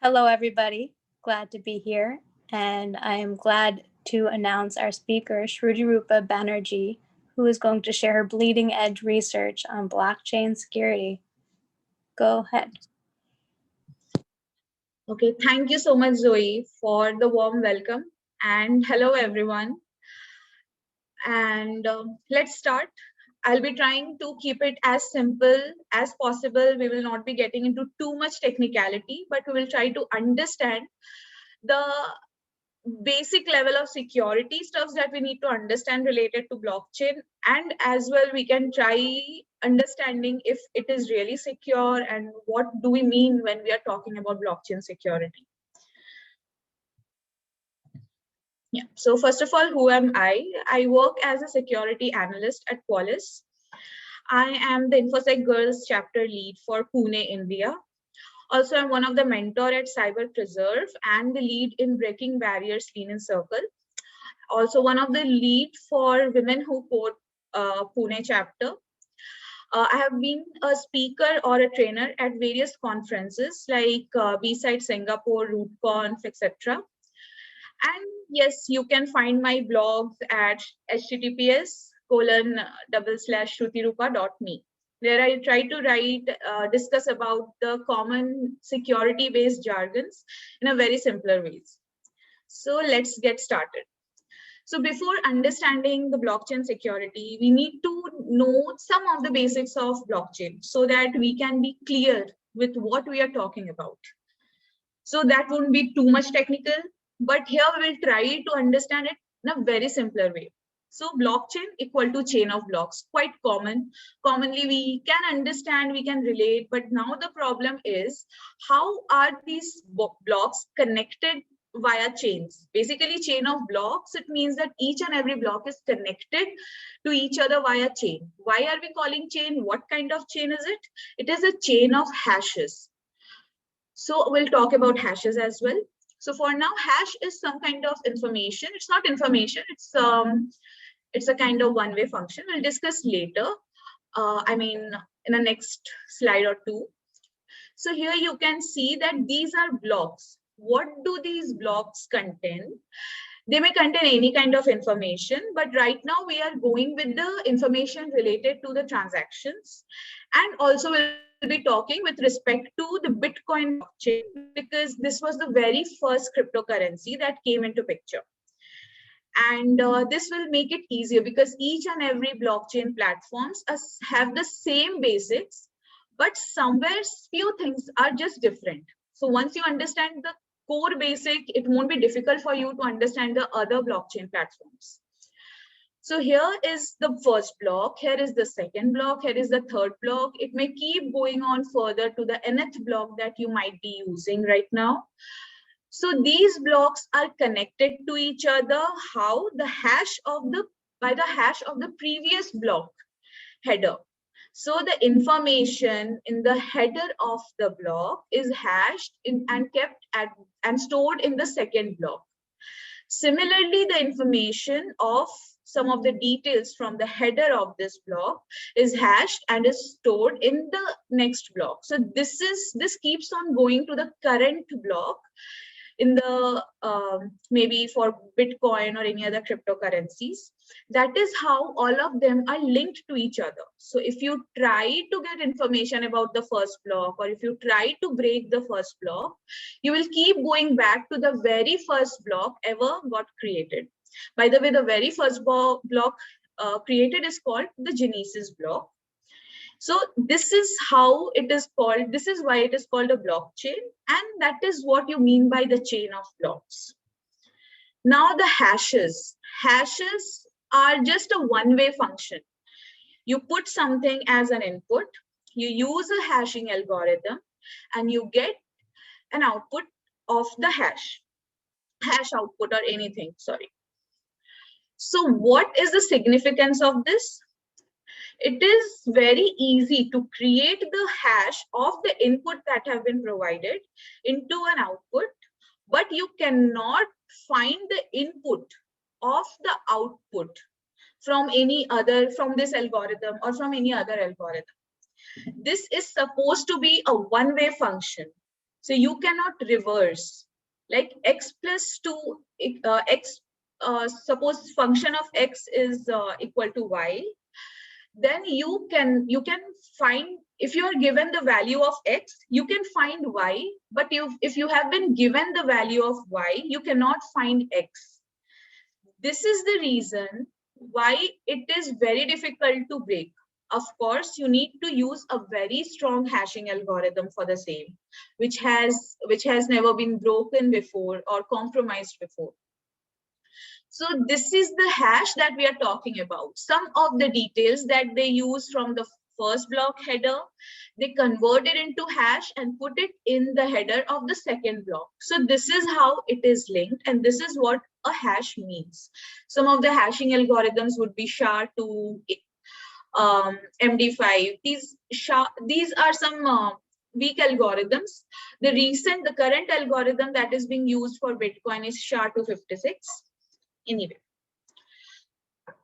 Hello, everybody. Glad to be here. And I am glad to announce our speaker, Shrutirupa Banerjiee, who is going to share her bleeding edge research on blockchain security. Go ahead. Okay, thank you so much, Zoe, for the warm welcome. And hello, everyone. And let's start. I'll be trying to keep it as simple as possible. We will not be getting into too much technicality, but we will try to understand the basic level of security stuff that we need to understand related to blockchain. And as well, we can try understanding if it is really secure and what do we mean when we are talking about blockchain security. Yeah. So first of all, who am I? I work as a security analyst at Qualys. I am the Infosecgirls chapter lead for Pune, India. Also, I'm one of the mentor at Cyberfrat and the lead in Breaking Barriers Lean in Circle. Also, one of the lead for Women Who Code Pune Chapter. I have been a speaker or a trainer at various conferences like Bsides Singapore, Rootconf, etc. And yes, you can find my blogs at https://shrutirupa.me, where I try to discuss about the common security-based jargons in a very simpler ways. So let's get started. So before understanding the blockchain security, we need to know some of the basics of blockchain so that we can be clear with what we are talking about. So that won't be too much technical, but here we will try to understand it in a very simpler way. So blockchain equal to chain of blocks, quite common. Commonly we can understand, we can relate, but now the problem is how are these blocks connected via chains? Basically chain of blocks, it means that each and every block is connected to each other via chain. Why are we calling chain? What kind of chain is it? It is a chain of hashes. So we'll talk about hashes as well. So for now, hash is some kind of information. It's not information. It's a kind of one-way function. We'll discuss later. In the next slide or two. So here you can see that these are blocks. What do these blocks contain? They may contain any kind of information, but right now we are going with the information related to the transactions, and also we'll be talking with respect to the Bitcoin blockchain, because this was the very first cryptocurrency that came into picture. And this will make it easier because each and every blockchain platforms have the same basics, but somewhere few things are just different. So once you understand the core basic, it won't be difficult for you to understand the other blockchain platforms. So here is the first block, here is the second block, here is the third block. It may keep going on further to the nth block that you might be using right now. So these blocks are connected to each other. How? By the hash of the previous block header. So the information in the header of the block is hashed and kept and stored in the second block. Similarly, the information of some of the details from the header of this block is hashed and is stored in the next block. So this keeps on going to the current block in the maybe for Bitcoin or any other cryptocurrencies. That is how all of them are linked to each other. So if you try to get information about the first block, or if you try to break the first block, you will keep going back to the very first block ever got created. By the way, the very first block created is called the Genesis block. So this is how it is called. This is why it is called a blockchain. And that is what you mean by the chain of blocks. Now the hashes. Hashes are just a one-way function. You put something as an input, you use a hashing algorithm, and you get an output of the hash output or anything, sorry. So what is the significance of this? It is very easy to create the hash of the input that have been provided into an output, but you cannot find the input of the output from this algorithm or from any other algorithm. This is supposed to be a one-way function. So you cannot reverse, like x plus 2, suppose function of x is equal to y, then you can find, if you are given the value of x, you can find y, but if you have been given the value of y, you cannot find x. This is the reason why it is very difficult to break. Of course, you need to use a very strong hashing algorithm for the same, which has never been broken before or compromised before. So this is the hash that we are talking about. Some of the details that they use from the first block header, they convert it into hash and put it in the header of the second block. So this is how it is linked, and this is what a hash means. Some of the hashing algorithms would be SHA-2, MD5. These are some weak algorithms. The current algorithm that is being used for Bitcoin is SHA-256. Anyway,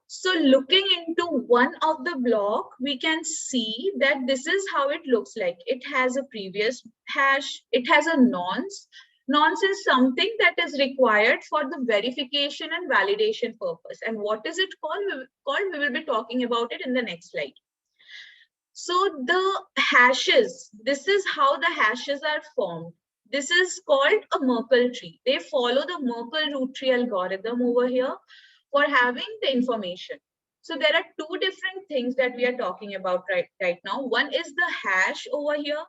so looking into one of the block, we can see that this is how it looks like. It has a previous hash, it has a nonce. Nonce is something that is required for the verification and validation purpose. And what is it called? We will be talking about it in the next slide. So the hashes, this is how the hashes are formed. This is called a Merkle tree. They follow the Merkle root tree algorithm over here for having the information. So there are two different things that we are talking about right now. One is the hash over here,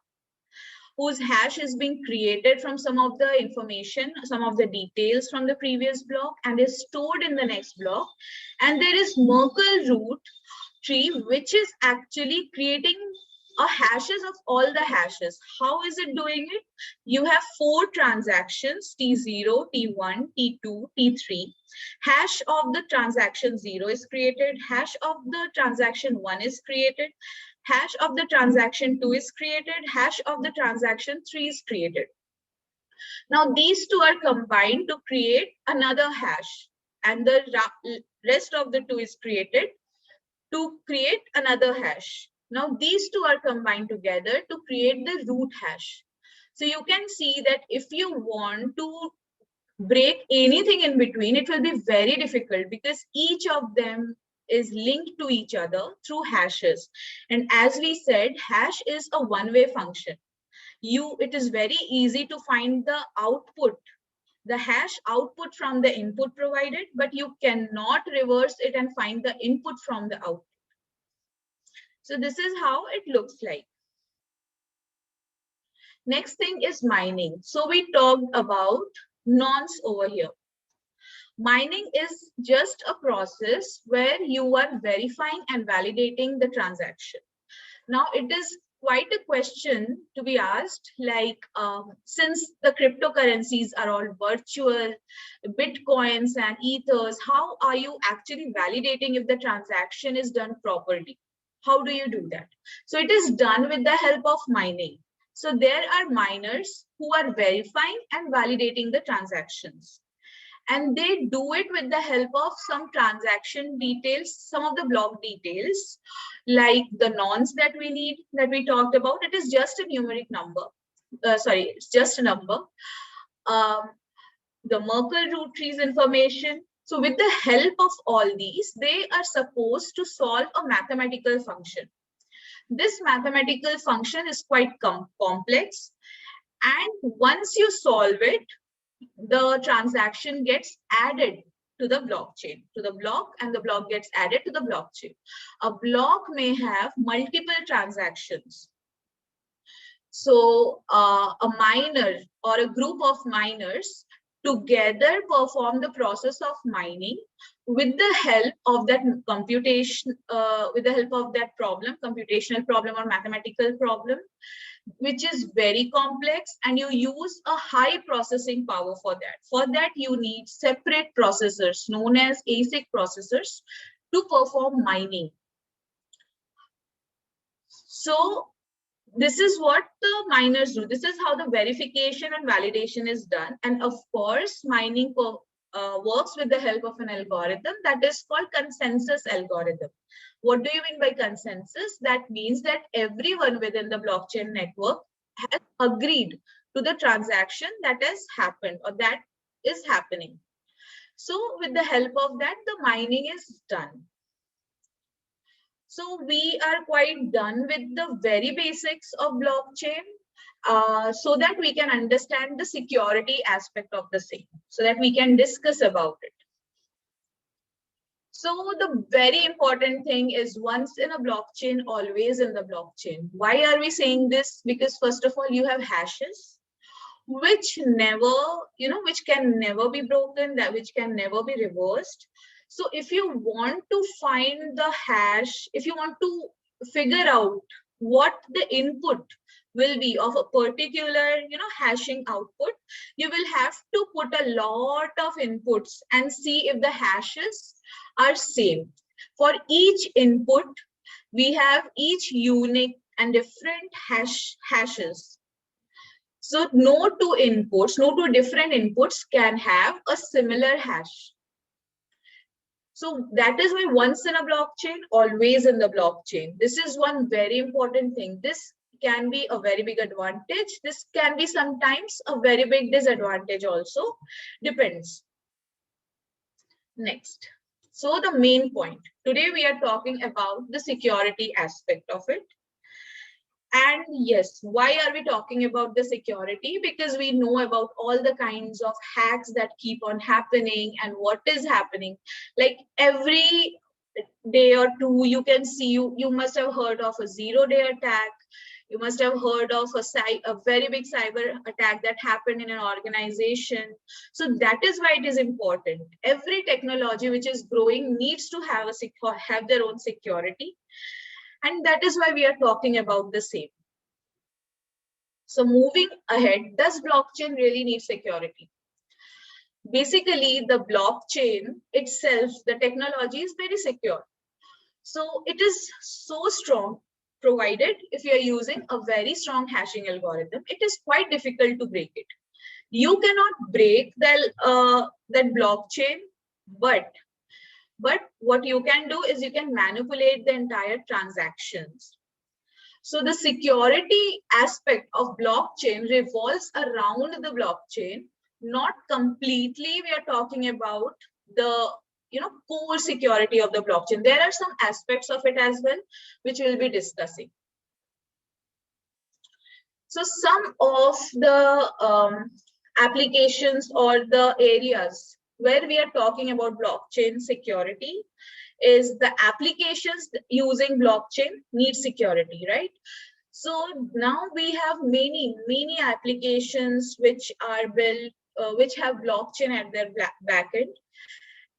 whose hash is being created from some of the information, some of the details from the previous block, and is stored in the next block. And there is Merkle root tree, which is actually creating hashes of all the hashes. How is it doing it? You have 4 transactions, T0, T1, T2, T3. Hash of the transaction 0 is created. Hash of the transaction 1 is created. Hash of the transaction 2 is created. Hash of the transaction 3 is created. Now these two are combined to create another hash, and the rest of the 2 is created to create another hash. Now these two are combined together to create the root hash. So you can see that if you want to break anything in between, it will be very difficult because each of them is linked to each other through hashes. And as we said, hash is a one-way function. It is very easy to find the output, the hash output from the input provided, but you cannot reverse it and find the input from the output. So this is how it looks like. Next thing is mining. So we talked about nonce over here. Mining is just a process where you are verifying and validating the transaction. Now it is quite a question to be asked, like since the cryptocurrencies are all virtual, Bitcoins and Ethers, how are you actually validating if the transaction is done properly? How do you do that? So it is done with the help of mining. So there are miners who are verifying and validating the transactions. And they do it with the help of some transaction details, some of the block details, like the nonce that we need, that we talked about. It is just a numeric number. It's just a number. The Merkle root trees information. So with the help of all these, they are supposed to solve a mathematical function. This mathematical function is quite complex. And once you solve it, the transaction gets added to the blockchain, to the block, and the block gets added to the blockchain. A block may have multiple transactions. So a miner or a group of miners together perform the process of mining with the help of that computation, with the help of that problem, computational problem or mathematical problem, which is very complex, and you use a high processing power for that. For that, you need separate processors known as ASIC processors to perform mining. So this is what the miners do. This is how the verification and validation is done. And of course, mining works with the help of an algorithm that is called consensus algorithm. What do you mean by consensus? That means that everyone within the blockchain network has agreed to the transaction that has happened or that is happening. So with the help of that, the mining is done. So we are quite done with the very basics of blockchain, so that we can understand the security aspect of the same, so that we can discuss about it. So the very important thing is once in a blockchain, always in the blockchain. Why are we saying this? Because first of all, you have hashes, which never, which can never be broken, that which can never be reversed. So if you want to find the hash, if you want to figure out what the input will be of a particular, hashing output, you will have to put a lot of inputs and see if the hashes are same. For each input, we have each unique and different hashes. So no two different inputs can have a similar hash. So that is why once in a blockchain, always in the blockchain. This is one very important thing. This can be a very big advantage. This can be sometimes a very big disadvantage also. Depends. Next. So the main point. Today we are talking about the security aspect of it. And yes, why are we talking about the security? Because we know about all the kinds of hacks that keep on happening and what is happening. Like every day or two, you can see, you must have heard of a zero-day attack. You must have heard of a very big cyber attack that happened in an organization. So that is why it is important. Every technology which is growing needs to have their own security. And that is why we are talking about the same. So moving ahead, does blockchain really need security? Basically, the blockchain itself, the technology is very secure. So it is so strong, provided if you are using a very strong hashing algorithm, it is quite difficult to break it. You cannot break that blockchain, but what you can do is you can manipulate the entire transactions. So the security aspect of blockchain revolves around the blockchain, not completely. We are talking about the core security of the blockchain. There are some aspects of it as well, which we'll be discussing. So some of the applications or the areas where we are talking about blockchain security is the applications using blockchain need security, right? So now we have many applications which are built, which have blockchain at their backend,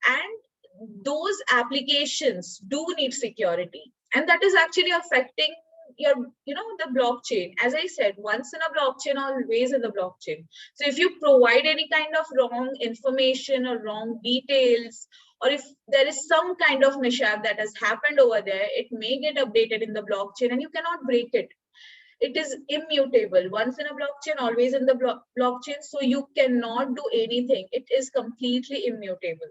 and those applications do need security, and that is actually affecting your the blockchain. As I said, once in a blockchain, always in the blockchain. So if you provide any kind of wrong information or wrong details, or if there is some kind of mishap that has happened over there, it may get updated in the blockchain and you cannot break it. It is immutable. Once in a blockchain, always in the blockchain. So you cannot do anything. It is completely immutable.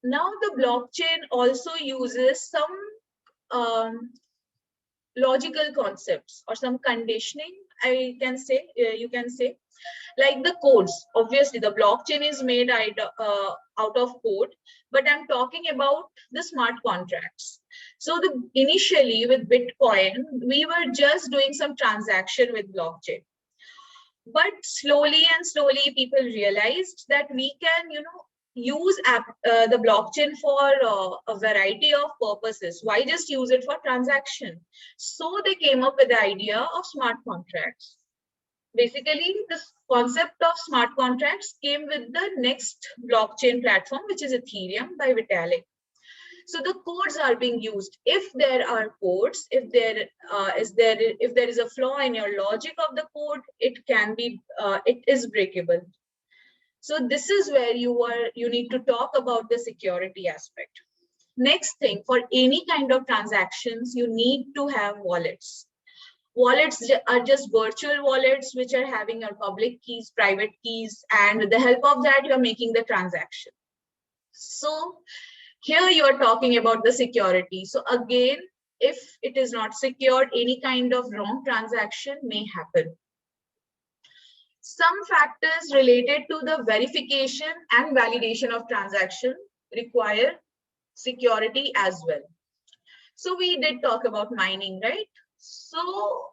Now the blockchain also uses some logical concepts or some conditioning, I can say, you can say, like the codes. Obviously, the blockchain is made out of code, but I'm talking about the smart contracts. So initially with Bitcoin, we were just doing some transaction with blockchain. But slowly people realized that we can, use the blockchain for a variety of purposes. Why just use it for transaction? So they came up with the idea of smart contracts. Basically, this concept of smart contracts came with the next blockchain platform, which is Ethereum by Vitalik. So the codes are being used. If there are codes, if there is a flaw in your logic of the code, it is breakable. So this is where you need to talk about the security aspect. Next thing, for any kind of transactions, you need to have wallets. Wallets are just virtual wallets which are having your public keys, private keys, and with the help of that, you're making the transaction. So here you are talking about the security. So again, if it is not secured, any kind of wrong transaction may happen. Some factors related to the verification and validation of transaction require security as well. So we did talk about mining, right? So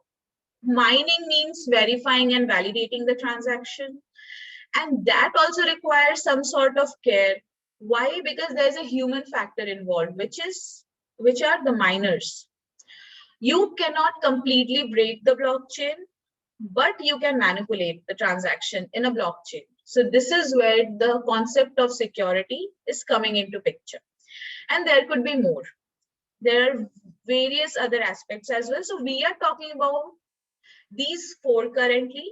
mining means verifying and validating the transaction. And that also requires some sort of care. Why? Because there's a human factor involved, which are the miners. You cannot completely break the blockchain, but you can manipulate the transaction in a blockchain. So this is where the concept of security is coming into picture. And there could be more. There are various other aspects as well. So we are talking about these four currently.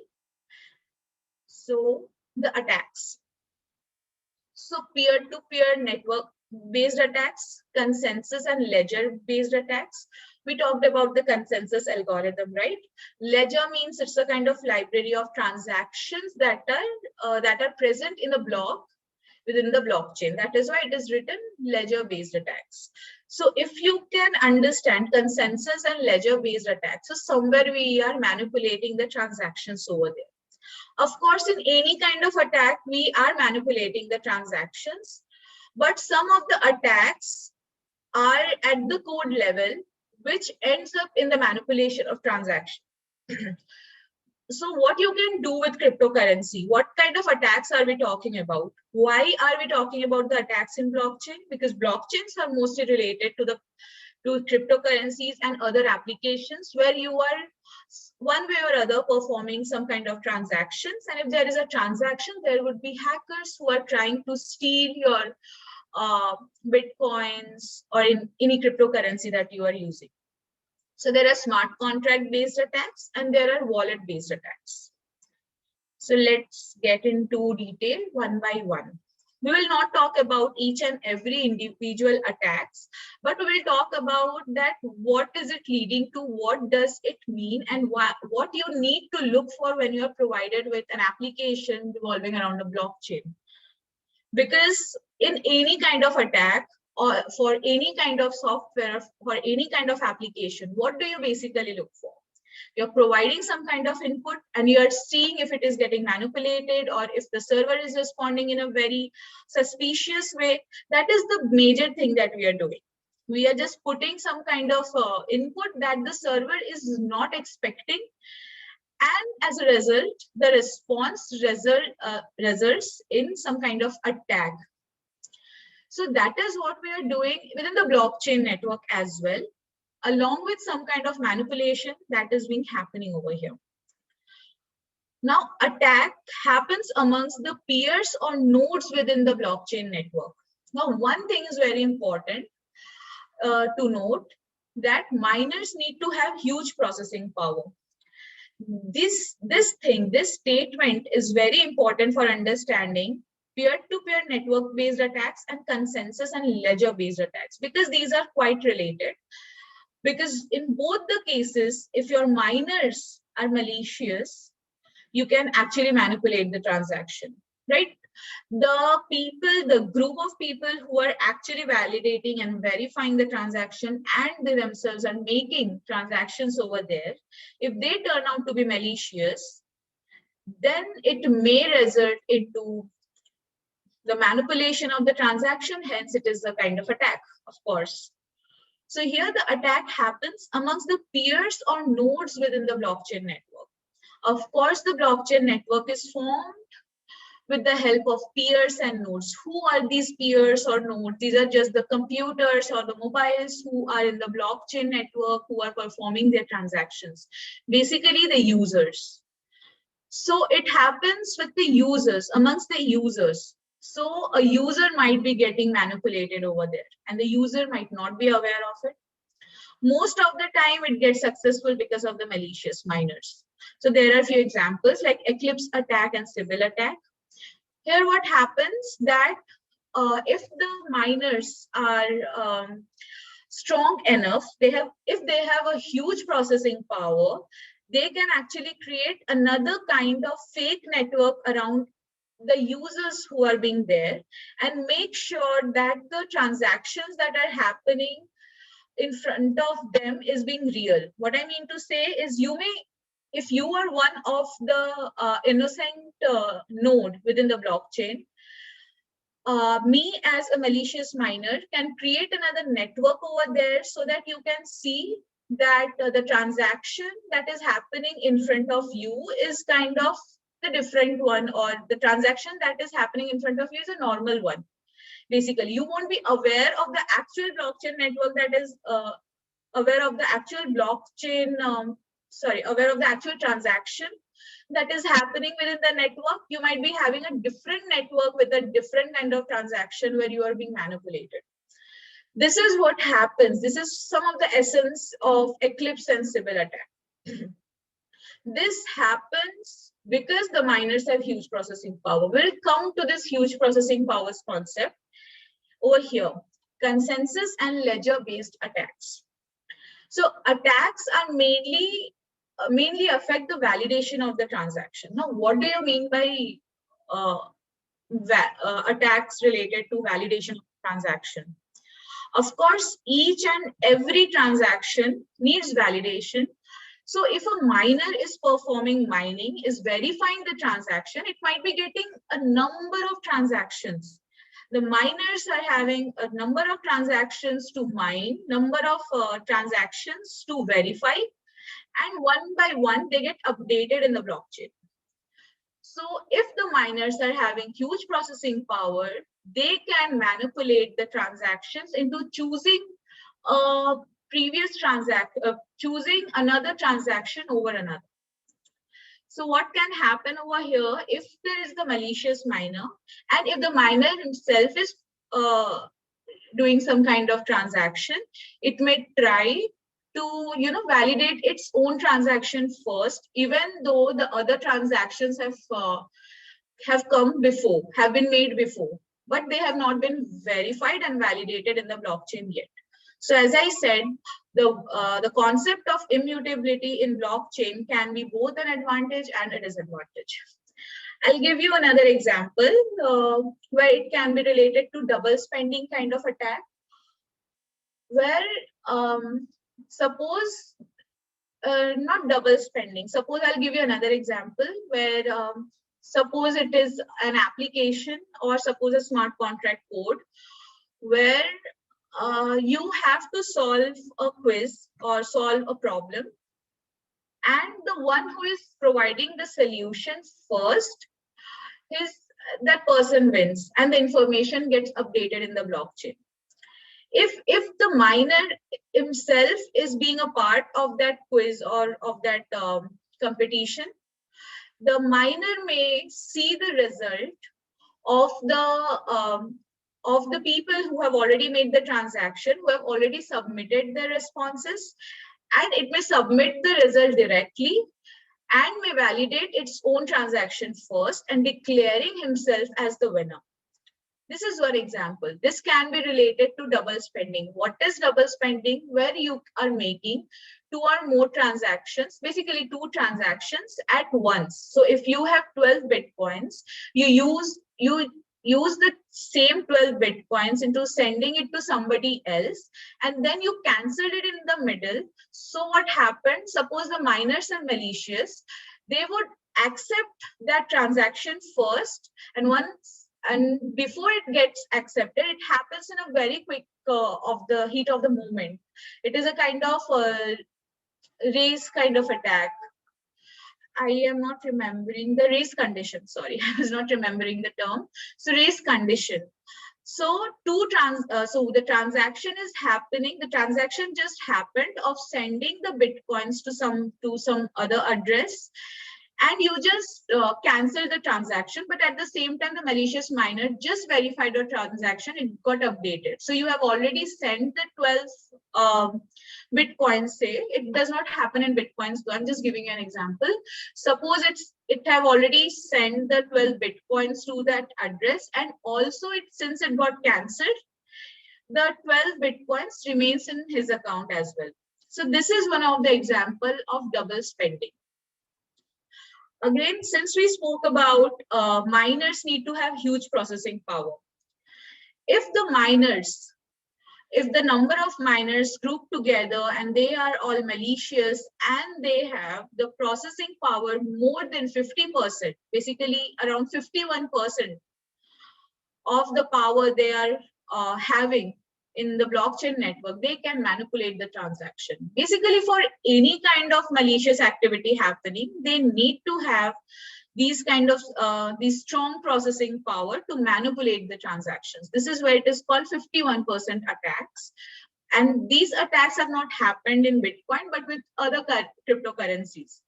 So the attacks. So peer-to-peer network-based attacks, consensus and ledger-based attacks. We talked about the consensus algorithm, right? Ledger means it's a kind of library of transactions that are present in a block within the blockchain. That is why it is written ledger-based attacks. So if you can understand consensus and ledger-based attacks, so somewhere we are manipulating the transactions over there. Of course, in any kind of attack, we are manipulating the transactions, but some of the attacks are at the code level, which ends up in the manipulation of transaction. So what you can do with cryptocurrency? What kind of attacks are we talking about? Why are we talking about the attacks in blockchain? Because blockchains are mostly related to cryptocurrencies and other applications where you are one way or other performing some kind of transactions. And if there is a transaction, there would be hackers who are trying to steal your Bitcoins or in any cryptocurrency that you are using. So there are smart contract based attacks and there are wallet based attacks. So let's get into detail one by one. We will not talk about each and every individual attacks, but we will talk about that what is it leading to, what does it mean, and what you need to look for when you are provided with an application revolving around a blockchain. Because in any kind of attack or for any kind of software, for any kind of application, what do you basically look for? You're providing some kind of input and you're seeing if it is getting manipulated or if the server is responding in a very suspicious way. That is the major thing that we are doing. We are just putting some kind of input that the server is not expecting. And as a result, the response results in some kind of attack. So that is what we are doing within the blockchain network as well, along with some kind of manipulation that is being happening over here. Now, attack happens amongst the peers or nodes within the blockchain network. Now, one thing is very important to note, that miners need to have huge processing power. This statement is very important for understanding peer-to-peer network-based attacks and consensus and ledger-based attacks, because these are quite related. Because in both the cases, if your miners are malicious, you can actually manipulate the transaction, right? The group of people who are actually validating and verifying the transaction and they themselves are making transactions over there, if they turn out to be malicious, then it may result into the manipulation of the transaction. Hence, it is a kind of attack, of course. So here the attack happens amongst the peers or nodes within the blockchain network. Of course, the blockchain network is formed with the help of peers and nodes. Who are these peers or nodes? These are just the computers or the mobiles who are in the blockchain network, who are performing their transactions. Basically, the users. So it happens with the users, amongst the users. So a user might be getting manipulated over there and the user might not be aware of it. Most of the time it gets successful because of the malicious miners. So there are a few examples like Eclipse attack and Sybil attack. Here what happens that if the miners are strong enough, if they have a huge processing power, they can actually create another kind of fake network around the users who are being there and make sure that the transactions that are happening in front of them is being real. What I mean to say is you may if you are one of the innocent node within the blockchain, me as a malicious miner can create another network over there so that you can see that the transaction that is happening in front of you is kind of the different one, or the transaction that is happening in front of you is a normal one. Basically, you won't be aware of the actual blockchain network that is aware of the actual blockchain, aware of the actual transaction that is happening within the network. You might be having a different network with a different kind of transaction where you are being manipulated. This is what happens. This is some of the essence of Eclipse and Sybil attack. This happens because the miners have huge processing power. We'll come to this huge processing powers concept over here. Consensus and ledger-based attacks. So attacks are mainly affect the validation of the transaction. Now, what do you mean by attacks related to validation of transaction? Of course, each and every transaction needs validation. So if a miner is performing mining, is verifying the transaction, it might be getting a number of transactions. The miners are having a number of transactions to mine, number of transactions to verify, and one by one, they get updated in the blockchain. So if the miners are having huge processing power, they can manipulate the transactions into choosing choosing another transaction over another. So what can happen over here if there is the malicious miner, and if the miner himself is doing some kind of transaction, it may try to validate its own transaction first, even though the other transactions have been made before, but they have not been verified and validated in the blockchain yet. So as I said, the concept of immutability in blockchain can be both an advantage and a disadvantage. I'll give you another example where it can be related to double spending kind of attack, where suppose not double spending. Suppose I'll give you another example where suppose it is an application, or suppose a smart contract code where you have to solve a quiz or solve a problem, and the one who is providing the solution first, that person wins, and the information gets updated in the blockchain. If the miner himself is being a part of that quiz or of that competition, the miner may see the result of the people who have already made the transaction, who have already submitted their responses, and it may submit the result directly and may validate its own transaction first and declaring himself as the winner. This is one example. This can be related to double spending. What is double spending? Where you are making 2 or more transactions, basically 2 transactions at once. So if you have 12 Bitcoins, you use the same 12 Bitcoins into sending it to somebody else, and then you canceled it in the middle. So what happened? Suppose the miners are malicious, they would accept that transaction first, and before it gets accepted, it happens in a very quick of the heat of the moment. It is a kind of race kind of attack. I am not remembering the race condition. Sorry, I was not remembering the term. So race condition. So so the transaction is happening. The transaction just happened of sending the Bitcoins to some other address, and you just cancel the transaction. But at the same time, the malicious miner just verified your transaction. It got updated. So you have already sent the 12 Bitcoins. Say it does not happen in Bitcoins. So I'm just giving you an example. Suppose it have already sent the 12 Bitcoins to that address, and also since it got cancelled, the 12 Bitcoins remains in his account as well. So this is one of the example of double spending. Again, since we spoke about miners need to have huge processing power. If the miners if the number of miners group together and they are all malicious and they have the processing power more than 50%, basically around 51% of the power they are having in the blockchain network, they can manipulate the transaction. Basically, for any kind of malicious activity happening, they need to have these kind of these strong processing power to manipulate the transactions. This is where it is called 51% attacks. And these attacks have not happened in Bitcoin, but with other cryptocurrencies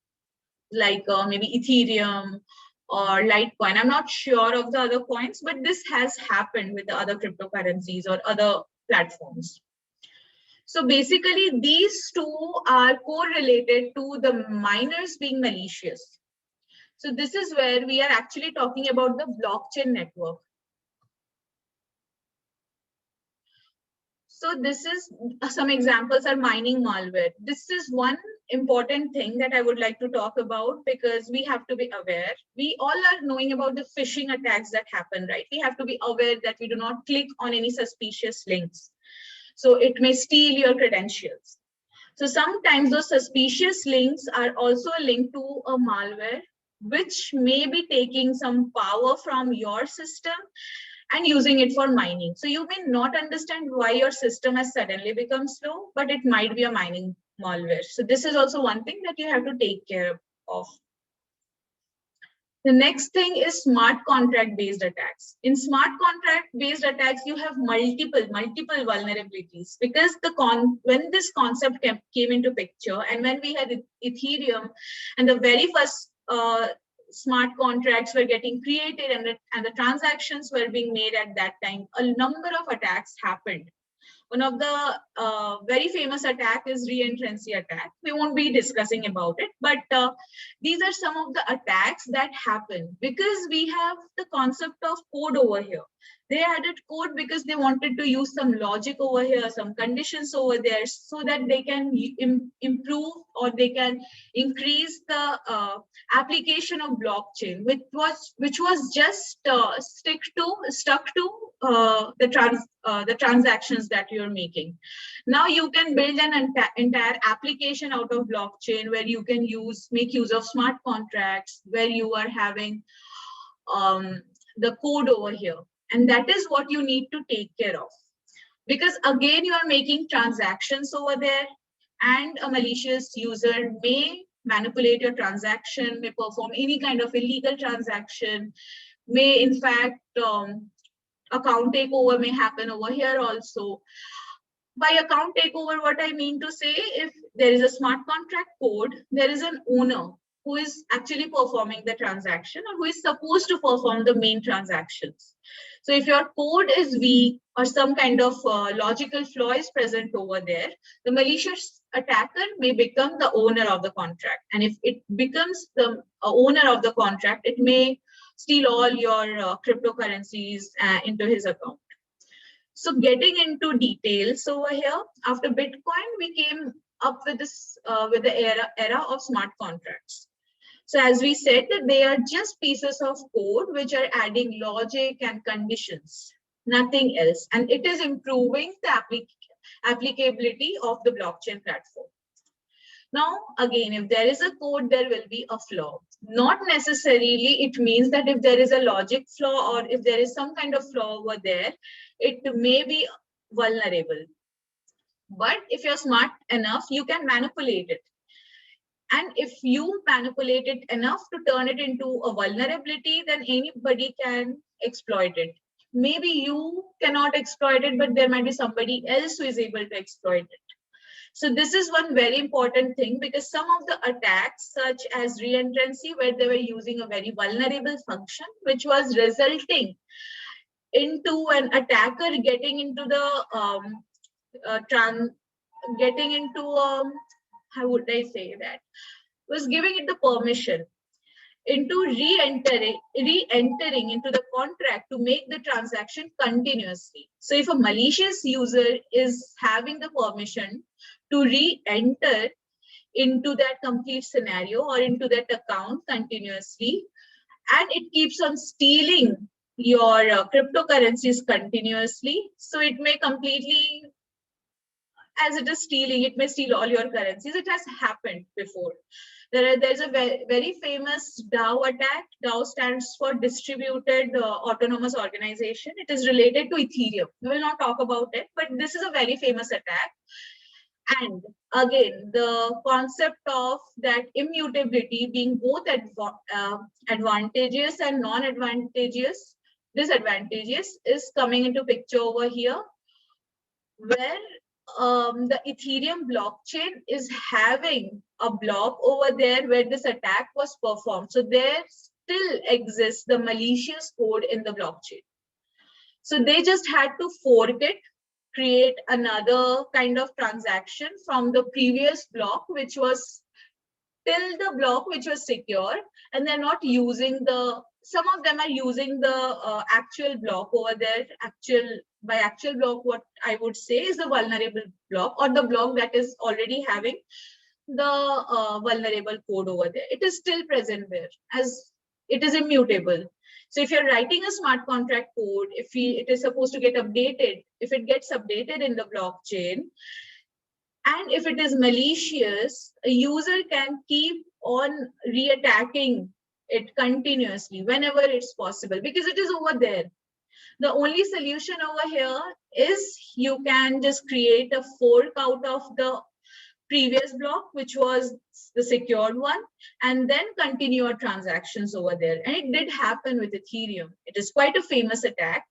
like maybe Ethereum or Litecoin. I'm not sure of the other coins, but this has happened with the other cryptocurrencies or other platforms. So basically, these two are correlated to the miners being malicious. So this is where we are actually talking about the blockchain network. So this is some examples are mining malware. This is one important thing that I would like to talk about because we have to be aware. We all are knowing about the phishing attacks that happen, right? We have to be aware that we do not click on any suspicious links. So it may steal your credentials. So sometimes those suspicious links are also linked to a malware, which may be taking some power from your system and using it for mining. So you may not understand why your system has suddenly become slow, but it might be a mining malware. So this is also one thing that you have to take care of. The next thing is smart contract based attacks. In smart contract based attacks, you have multiple vulnerabilities because when this concept came into picture and when we had Ethereum and the very first smart contracts were getting created and the transactions were being made at that time, a number of attacks happened. One of the very famous attack is Reentrancy Attack. We won't be discussing about it, but these are some of the attacks that happen because we have the concept of code over here. They added code because they wanted to use some logic over here, some conditions over there, so that they can improve or they can increase the application of blockchain, which was just stuck to the transactions that you're making. Now you can build an entire application out of blockchain where you can make use of smart contracts, where you are having the code over here. And that is what you need to take care of. Because again, you are making transactions over there and a malicious user may manipulate your transaction, may perform any kind of illegal transaction, may in fact, account takeover may happen over here also. By account takeover, what I mean to say, if there is a smart contract code, there is an owner who is actually performing the transaction or who is supposed to perform the main transactions. So if your code is weak or some kind of logical flaw is present over there, the malicious attacker may become the owner of the contract. And if it becomes the owner of the contract, it may steal all your cryptocurrencies into his account. So getting into details over here, after Bitcoin, we came up with this with the era of smart contracts. So as we said, that they are just pieces of code which are adding logic and conditions, nothing else. And it is improving the applicability of the blockchain platform. Now, again, if there is a code, there will be a flaw. Not necessarily it means that if there is a logic flaw or if there is some kind of flaw over there, it may be vulnerable. But if you're smart enough, you can manipulate it. And if you manipulate it enough to turn it into a vulnerability, then anybody can exploit it. Maybe you cannot exploit it, but there might be somebody else who is able to exploit it. So this is one very important thing because some of the attacks, such as reentrancy, where they were using a very vulnerable function, which was resulting into an attacker getting into the how would I say that, was giving it the permission into re-entering into the contract to make the transaction continuously. So if a malicious user is having the permission to re-enter into that complete scenario or into that account continuously, and it keeps on stealing your cryptocurrencies continuously, so it may completely as it is stealing, it may steal all your currencies. It has happened before. There's a very famous DAO attack. DAO stands for Distributed Autonomous Organization. It is related to Ethereum. We will not talk about it, but this is a very famous attack. And again, the concept of that immutability being both advantageous and non-advantageous, disadvantageous, is coming into picture over here, where the Ethereum blockchain is having a block over there where this attack was performed. So there still exists the malicious code in the blockchain. So they just had to fork it, create another kind of transaction from the previous block, which was still the block which was secure, and they're not using some of them are using the actual block over there. By actual block, what I would say is the vulnerable block, or the block that is already having the vulnerable code over there. It is still present there as it is immutable. So if you're writing a smart contract code, it is supposed to get updated, if it gets updated in the blockchain, and if it is malicious, a user can keep on reattacking it continuously whenever it's possible, because it is over there. The only solution over here is you can just create a fork out of the previous block, which was the secured one, and then continue your transactions over there. And it did happen with Ethereum. It is quite a famous attack.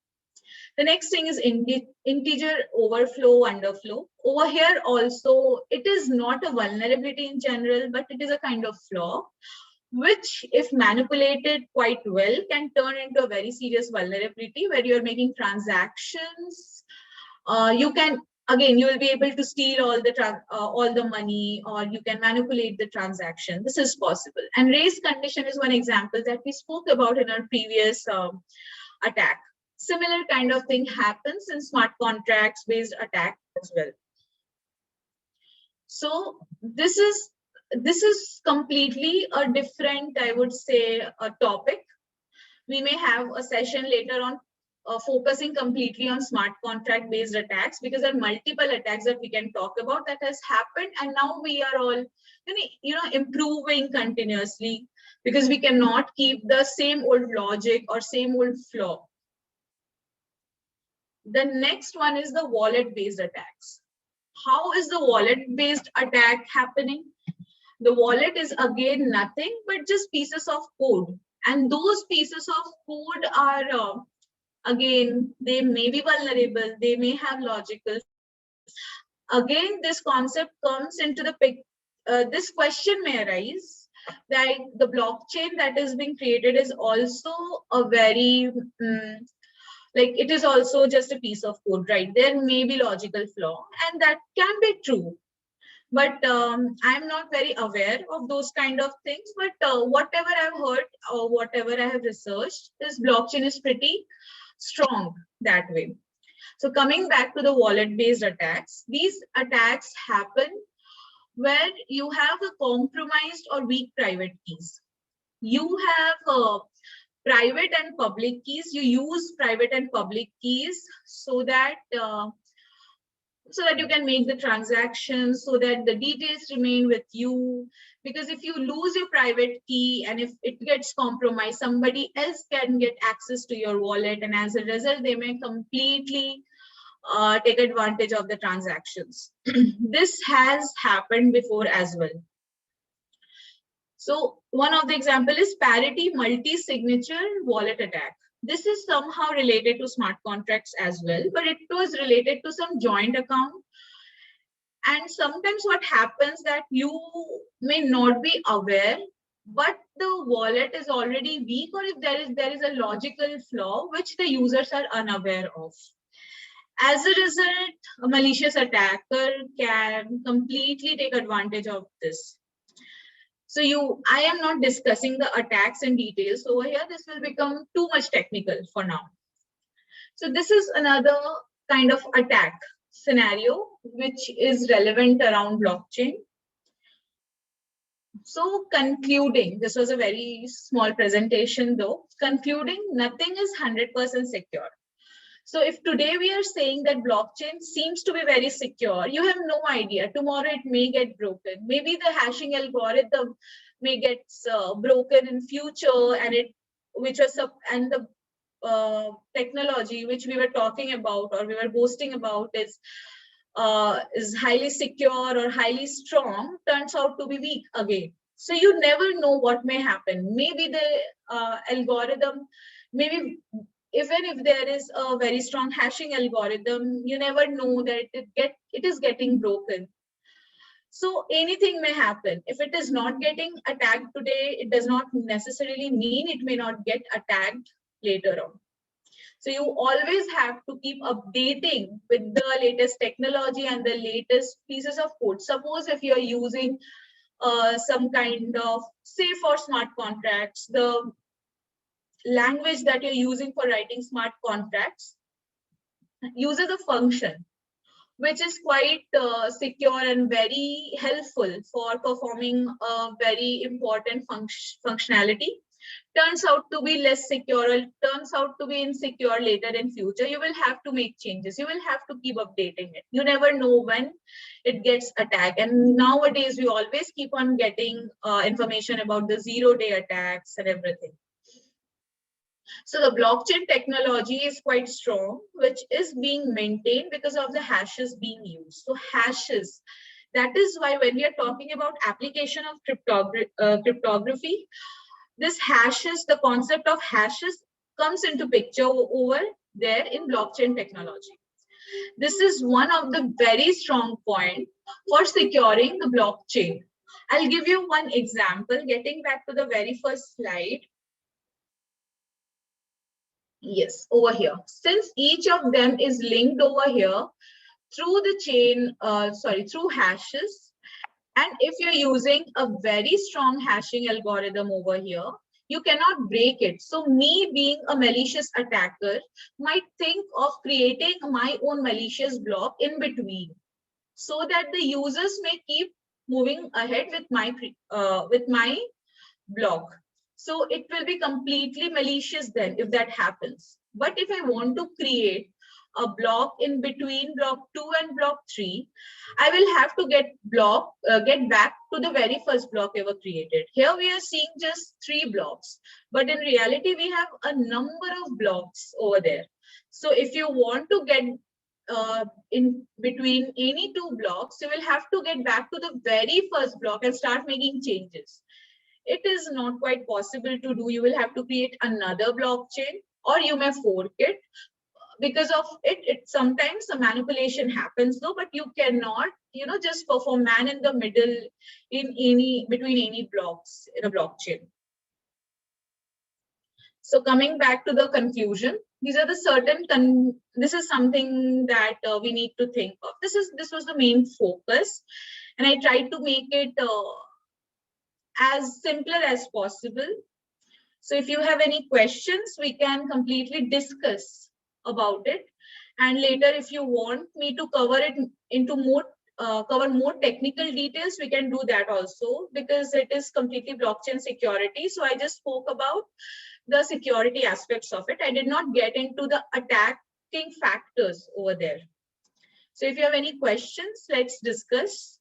The next thing is integer overflow, underflow. Over here also, it is not a vulnerability in general, but it is a kind of flaw, which if manipulated quite well can turn into a very serious vulnerability where you're making transactions. You will be able to steal all the money, or you can manipulate the transaction. This is possible. And race condition is one example that we spoke about in our previous attack. Similar kind of thing happens in smart contracts based attack as well. So this is completely a different, I would say, a topic. We may have a session later on focusing completely on smart contract based attacks, because there are multiple attacks that we can talk about that has happened, and now we are all improving continuously, because we cannot keep the same old logic or same old flaw. The next one is the wallet based attacks. How is the wallet based attack happening? The wallet is again nothing but just pieces of code, and those pieces of code are again, they may be vulnerable, they may have logical. Again, this concept comes into the picture. This question may arise that the blockchain that is being created is also a very it is also just a piece of code, right? There may be logical flaw, and that can be true. But I'm not very aware of those kind of things. But whatever I've heard or whatever I have researched, this blockchain is pretty strong that way. So coming back to the wallet-based attacks, these attacks happen where you have a compromised or weak private keys. You have private and public keys. You use private and public keys so that you can make the transactions, so that the details remain with you. Because if you lose your private key and if it gets compromised, somebody else can get access to your wallet, and as a result, they may completely take advantage of the transactions. This has happened before as well. So one of the example is Parity multi-signature wallet attack. This is somehow related to smart contracts as well, but it was related to some joint account. And sometimes what happens that you may not be aware, but the wallet is already weak, or if there is a logical flaw which the users are unaware of. As a result, a malicious attacker can completely take advantage of this. So I am not discussing the attacks in details over here. This will become too much technical for now. So this is another kind of attack scenario which is relevant around blockchain. So concluding, this was a very small presentation though. Concluding, nothing is 100% secure. So if today we are saying that blockchain seems to be very secure, you have no idea. Tomorrow it may get broken. Maybe the hashing algorithm may get broken in future, and the technology which we were talking about or we were boasting about is highly secure or highly strong, turns out to be weak again. So you never know what may happen. Maybe the algorithm, maybe even if there is a very strong hashing algorithm, you never know that it is getting broken. So anything may happen. If it is not getting attacked today, it does not necessarily mean it may not get attacked later on. So you always have to keep updating with the latest technology and the latest pieces of code. Suppose if you're using some kind of, say for smart contracts, the language that you're using for writing smart contracts uses a function which is quite secure and very helpful for performing a very important functionality, turns out to be less secure or turns out to be insecure later in future, you will have to make changes. You will have to keep updating it. You never know when it gets attacked. And nowadays, we always keep on getting information about the zero-day attacks and everything. So the blockchain technology is quite strong, which is being maintained because of the hashes being used. So hashes, that is why when we are talking about application of cryptography, this hashes, the concept of hashes comes into picture over there in blockchain technology. This is one of the very strong points for securing the blockchain. I'll give you one example, getting back to the very first slide. Yes, over here. Since each of them is linked over here through the chain, through hashes, and if you're using a very strong hashing algorithm over here, you cannot break it. So me being a malicious attacker might think of creating my own malicious block in between so that the users may keep moving ahead with my block. So it will be completely malicious then if that happens. But if I want to create a block in between block 2 and block 3, I will have to get back to the very first block ever created. Here we are seeing just 3 blocks, but in reality we have a number of blocks over there. So if you want to get in between any 2 blocks, you will have to get back to the very first block and start making changes. It is not quite possible to do. You will have to create another blockchain, or you may fork it. Because of it sometimes a manipulation happens though, but you cannot, just perform man in the middle between any blocks in a blockchain. So coming back to the conclusion, these are the this is something that we need to think of. This was the main focus, and I tried to make it as simpler as possible. So if you have any questions, we can completely discuss about it. And later, if you want me to cover it into cover more technical details, we can do that also, because it is completely blockchain security. So I just spoke about the security aspects of it. I did not get into the attacking factors over there. So if you have any questions, let's discuss.